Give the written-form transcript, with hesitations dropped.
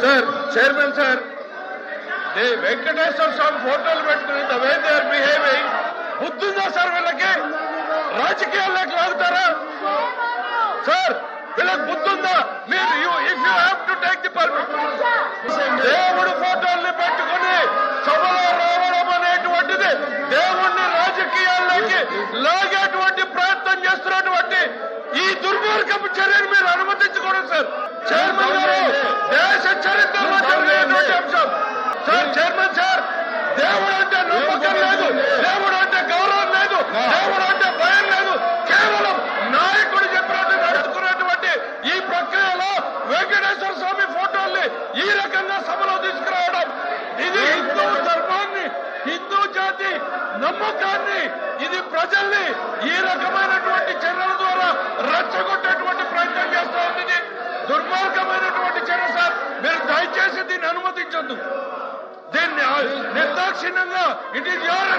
Sir chairman sir Venkateswara Swamy ఫోటోలు పెట్టుకుని the way they are behaving బుద్ధుందా సార్ వీళ్ళకి? రాజకీయాల్లోకి లాగుతారా సార్? వీళ్ళకి బుద్ధుందా? మీరు if you have to take the permission, దేవుడు ఫోటోల్ని పెట్టుకుని సభలో రావడం అనేటువంటిది దేవుణ్ణి రాజకీయాల్లోకి లాగేటువంటి ప్రయత్నం చేస్తున్నటువంటి ఈ దుర్మార్గపు చర్యను మీరు అనుమతించకూడదు సార్. చైర్మన్ గారు, దేశ చరిత్రలో జరిగినటువంటి అంశం సార్. చైర్మన్ సార్, దేవుడు అంటే నమ్మకం లేదు, దేవుడు అంటే గౌరవం లేదు, దేవుడు అంటే భయం లేదు. కేవలం నాయకుడు చెప్పినట్టు నడుచుకున్నటువంటి ఈ ప్రక్రియలో వెంకటేశ్వర స్వామి ఫోటోల్ని ఈ రకంగా సభలో తీసుకురావడం, ఇది హిందూ ధర్మాన్ని, హిందూ జాతి నమ్మకాన్ని, ఇది ప్రజల్ని ఈ రకమైనటువంటి చర్యల ద్వారా రెచ్చగొట్టేటువంటి ప్రయత్నం చేస్తూ ఉంది. దుర్మార్గమైనటువంటి చర్య సార్. మీరు దయచేసి దీన్ని అనుమతించొద్దు. దీన్ని నిర్దాక్షిణ్యంగా ఇట్ ఈస్ యువర్